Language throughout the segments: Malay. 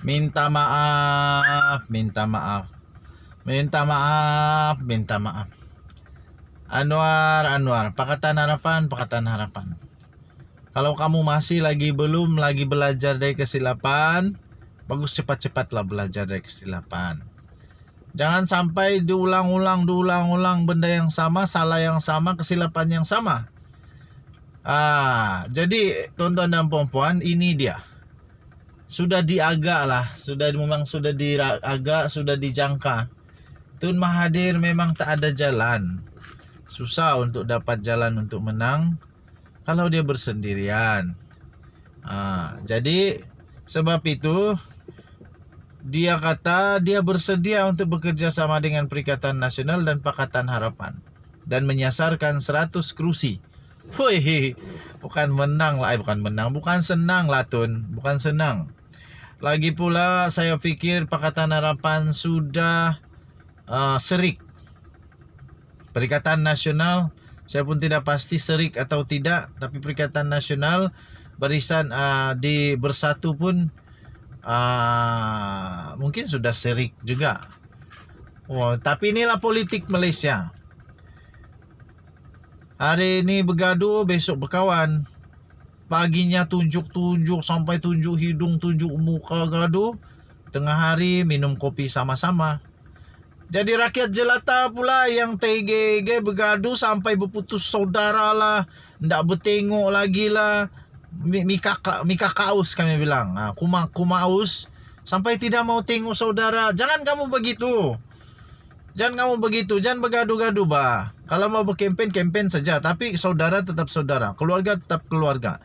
Minta maaf, minta maaf. Minta maaf, minta maaf. Anwar, Pakatan Harapan, Pakatan Harapan. Kalau kamu masih belum lagi belajar dari kesilapan, bagus cepat-cepatlah belajar dari kesilapan. Jangan sampai diulang-ulang benda yang sama, salah yang sama, kesilapan yang sama. Jadi tuan-tuan dan puan-puan, ini dia. Sudah diagak lah, sudah diagak, sudah dijangka. Tun Mahathir memang tak ada jalan. Susah untuk dapat jalan untuk menang kalau dia bersendirian. Jadi sebab itu dia kata dia bersedia untuk bekerja sama dengan Perikatan Nasional dan Pakatan Harapan dan menyasarkan 100 kursi. Wih, bukan senang lah Tun, bukan senang. Lagi pula saya pikir Pakatan Harapan sudah serik. Perikatan Nasional saya pun tidak pasti serik atau tidak, tapi Perikatan Nasional barisan di Bersatu pun mungkin sudah serik juga. Tapi inilah politik Malaysia. Hari ini bergaduh, besok berkawan. Paginya tunjuk-tunjuk sampai tunjuk hidung, tunjuk muka gaduh. Tengah hari minum kopi sama-sama. Jadi rakyat jelata pula yang TGG bergaduh sampai berputus saudara lah. Ndak bertengok lagi lah. Mika kaus kami bilang. Kumaus sampai tidak mau tengok saudara. Jangan kamu begitu. Jangan bergaduh-gaduh bah. Kalau mau berkempen, kempen saja. Tapi saudara tetap saudara. Keluarga tetap keluarga.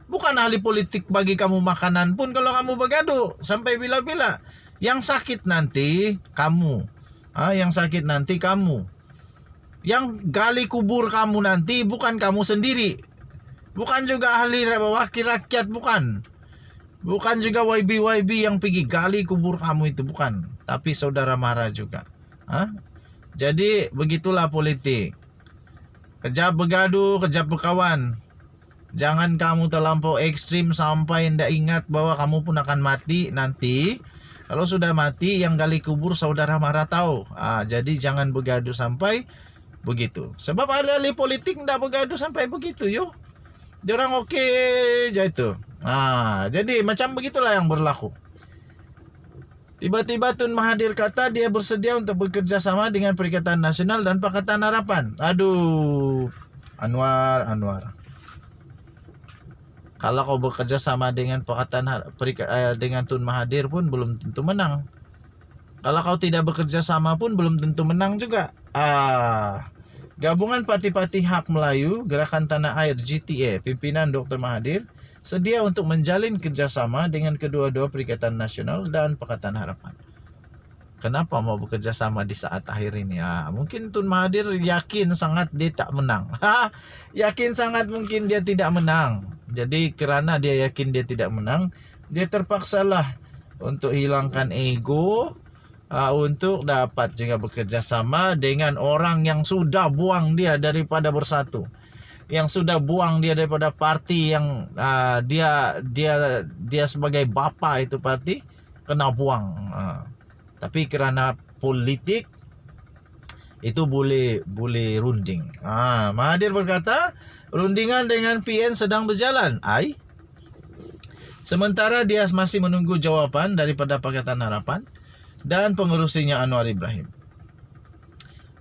Bukan ahli politik bagi kamu makanan pun kalau kamu bergaduh. Sampai bila-bila. Yang sakit nanti kamu. Yang sakit nanti kamu. Yang gali kubur kamu nanti bukan kamu sendiri. Bukan juga ahli wakil rakyat, bukan. Bukan juga YB yang pergi gali kubur kamu itu, bukan. Tapi saudara marah juga. Jadi begitulah politik. Kejap bergaduh, kejap berkawan. Jangan kamu terlampau ekstrim sampai ndak ingat bahwa kamu pun akan mati nanti. Kalau sudah mati, yang gali kubur saudara marah tahu. Jadi jangan bergaduh sampai begitu. Sebab ahli-ahli politik ndak bergaduh sampai begitu, yo. Diorang oke aja itu. Jadi macam begitulah yang berlaku. Tiba-tiba Tun Mahathir kata dia bersedia untuk bekerja sama dengan Perikatan Nasional dan Pakatan Harapan. Aduh, Anwar. Kalau kau bekerja sama dengan dengan Tun Mahathir pun belum tentu menang. Kalau kau tidak bekerja sama pun belum tentu menang juga. Gabungan Parti-Parti Hak Melayu, Gerakan Tanah Air GTA, pimpinan Dr. Mahathir sedia untuk menjalin kerjasama dengan kedua-dua Perikatan Nasional dan Pakatan Harapan. Kenapa mau bekerja sama di saat akhir ini? Mungkin Tun Mahathir yakin sangat dia tak menang. Yakin sangat mungkin dia tidak menang. Jadi kerana dia yakin dia tidak menang, dia terpaksalah untuk hilangkan ego, untuk dapat juga bekerja sama dengan orang yang sudah buang dia daripada Bersatu, yang sudah buang dia daripada parti yang dia sebagai bapa itu parti kena buang. Tapi kerana politik itu boleh runding. Mahathir berkata rundingan dengan PN sedang berjalan. Sementara dia masih menunggu jawapan daripada Pakatan Harapan dan pengerusinya Anwar Ibrahim.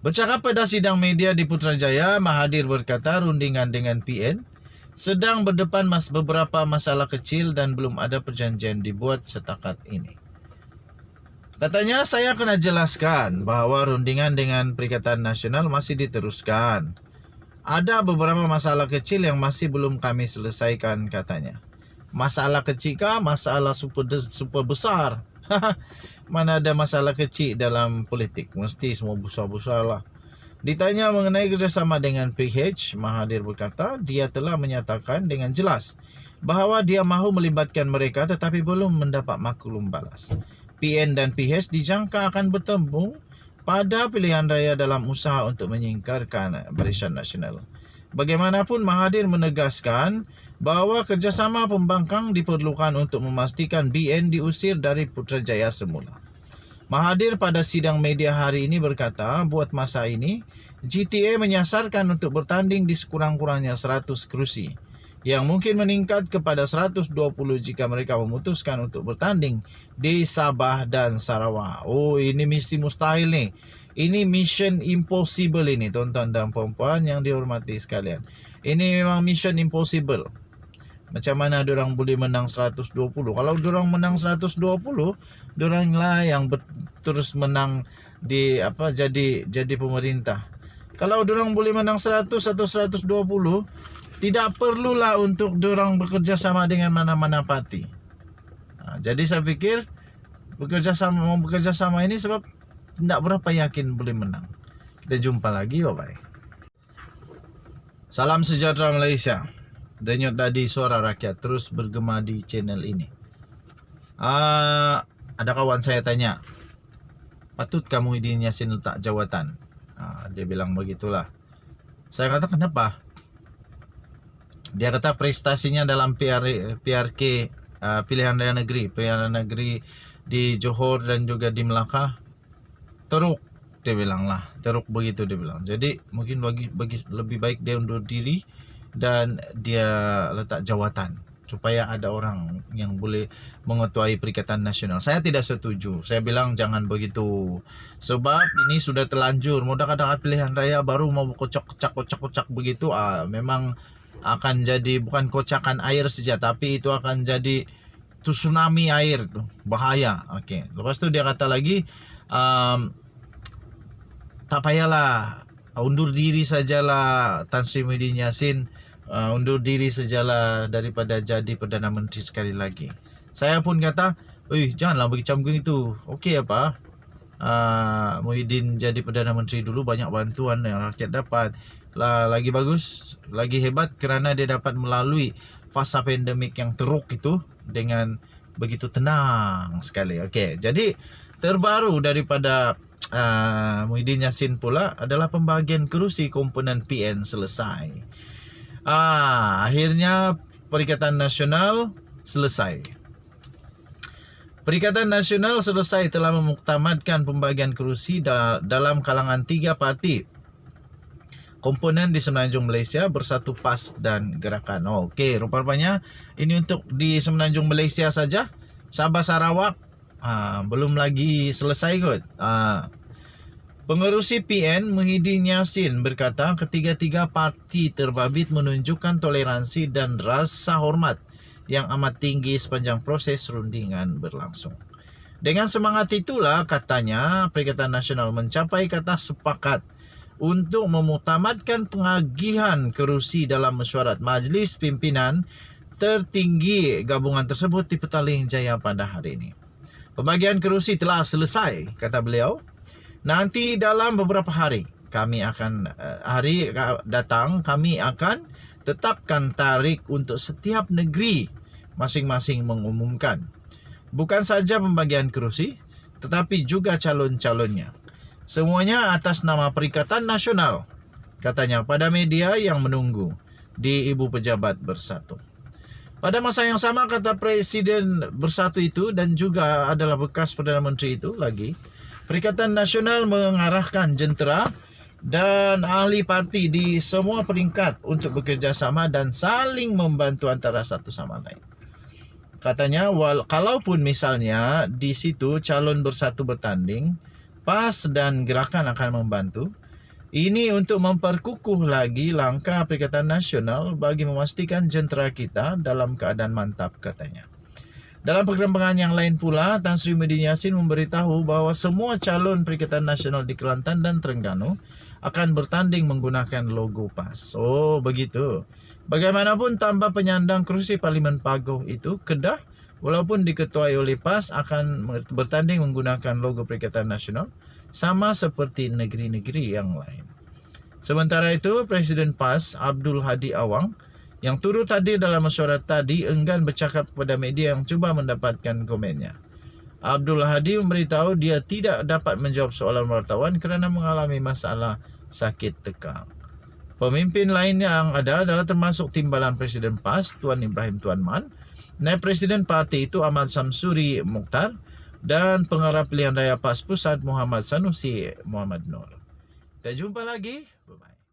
Bercakap pada sidang media di Putrajaya, Mahathir berkata rundingan dengan PN sedang berdepan beberapa masalah kecil dan belum ada perjanjian dibuat setakat ini. Katanya, saya kena jelaskan bahawa rundingan dengan Perikatan Nasional masih diteruskan. Ada beberapa masalah kecil yang masih belum kami selesaikan, katanya. Masalah kecil kah? Masalah super besar. Mana ada masalah kecil dalam politik? Mesti semua besar-besar lah. Ditanya mengenai kerjasama dengan PH, Mahathir berkata dia telah menyatakan dengan jelas bahawa dia mahu melibatkan mereka tetapi belum mendapat maklum balas. PN dan PH dijangka akan bertemu pada pilihan raya dalam usaha untuk menyingkirkan Barisan Nasional. Bagaimanapun Mahathir menegaskan bahwa kerjasama pembangkang diperlukan untuk memastikan BN diusir dari Putrajaya semula. Mahathir pada sidang media hari ini berkata, buat masa ini, GTA menyasarkan untuk bertanding di sekurang-kurangnya 100 kerusi, yang mungkin meningkat kepada 120 jika mereka memutuskan untuk bertanding di Sabah dan Sarawak. Oh, ini misi mustahil nih. Ini mission impossible ini, tuan-tuan dan puan-puan yang dihormati sekalian. Ini memang mission impossible. Macam mana diorang boleh menang 120? Kalau diorang menang 120, diorang lah yang terus menang di jadi pemerintah. Kalau diorang boleh menang 100 atau 120, tidak perlulah untuk diorang bekerja sama dengan mana-mana parti. Jadi saya pikir bekerja sama ini sebab tidak berapa yakin boleh menang. Kita jumpa lagi, bye-bye. Salam sejahtera Malaysia. Denyut tadi suara rakyat terus bergema di channel ini. Ada kawan saya tanya, patutkah Muhyiddin Yassin letak jawatan? Dia bilang begitulah. Saya kata kenapa? Dia kata prestasinya dalam PRK pilihan raya negeri di Johor dan juga di Melaka teruk, dia bilang lah, teruk begitu dia bilang. Jadi mungkin bagi lebih baik dia undur diri dan dia letak jawatan supaya ada orang yang boleh mengetuai Perikatan Nasional. Saya tidak setuju. Saya bilang jangan begitu. Sebab ini sudah terlanjur. Mau dekat-dekat pilihan raya baru mau kocak begitu, memang akan jadi bukan kocakan air saja, tapi itu akan jadi tsunami air tuh, bahaya. Oke. Lepas tu dia kata lagi, tak payahlah, undur diri sajalah Tan Sri Muhyiddin Yassin, undur diri sajalah daripada jadi Perdana Menteri sekali lagi. Saya pun kata, janganlah macam itu. Okey apa? Muhyiddin jadi Perdana Menteri dulu, banyak bantuan yang rakyat dapat. Lagi bagus, lagi hebat kerana dia dapat melalui fasa pandemik yang teruk itu dengan begitu tenang sekali. Okey, jadi terbaru daripada Muhyiddin Yassin pula adalah pembagian kerusi komponen PN selesai. Akhirnya Perikatan Nasional selesai. Perikatan Nasional selesai telah memuktamadkan pembagian kerusi dalam kalangan 3 parti komponen di Semenanjung Malaysia, Bersatu PAS dan Gerakan. Okey, rupa-rupanya ini untuk di Semenanjung Malaysia saja. Sabah Sarawak belum lagi selesai kot. Pengerusi PN Muhyiddin Yassin berkata ketiga-tiga parti terbabit menunjukkan toleransi dan rasa hormat yang amat tinggi sepanjang proses rundingan berlangsung. Dengan semangat itulah, katanya, Perikatan Nasional mencapai kata sepakat untuk memuktamadkan pengagihan kerusi dalam mesyuarat Majlis Pimpinan tertinggi gabungan tersebut di Petaling Jaya pada hari ini. Pembagian kerusi telah selesai, kata beliau. Nanti dalam beberapa hari kami akan tetapkan tarikh untuk setiap negeri masing-masing mengumumkan bukan saja pembagian kerusi tetapi juga calon-calonnya. Semuanya atas nama Perikatan Nasional, katanya pada media yang menunggu di Ibu Pejabat Bersatu. Pada masa yang sama, kata Presiden Bersatu itu dan juga adalah bekas Perdana Menteri itu lagi, Perikatan Nasional mengarahkan jentera dan ahli parti di semua peringkat untuk bekerjasama dan saling membantu antara satu sama lain. Katanya, kalaupun misalnya di situ calon Bersatu bertanding, PAS dan Gerakan akan membantu. Ini untuk memperkukuh lagi langkah Perikatan Nasional bagi memastikan jentera kita dalam keadaan mantap, katanya. Dalam perkembangan yang lain pula, Tan Sri Muhyiddin Yassin memberitahu bahawa semua calon Perikatan Nasional di Kelantan dan Terengganu akan bertanding menggunakan logo PAS. Oh, begitu. Bagaimanapun tanpa penyandang kerusi Parlimen Pagoh itu, Kedah, walaupun diketuai oleh PAS, akan bertanding menggunakan logo Perikatan Nasional sama seperti negeri-negeri yang lain. Sementara itu, Presiden PAS, Abdul Hadi Awang, yang turut hadir dalam mesyuarat tadi, enggan bercakap kepada media yang cuba mendapatkan komennya. Abdul Hadi memberitahu dia tidak dapat menjawab soalan wartawan kerana mengalami masalah sakit tekak. Pemimpin lainnya yang ada adalah termasuk Timbalan Presiden PAS Tuan Ibrahim Tuan Man, Naib Presiden Parti itu Ahmad Samsuri Mukhtar, dan Pengarah Pilihan Raya PAS Pusat Muhammad Sanusi Muhammad Nur. Kita jumpa lagi. Bye-bye.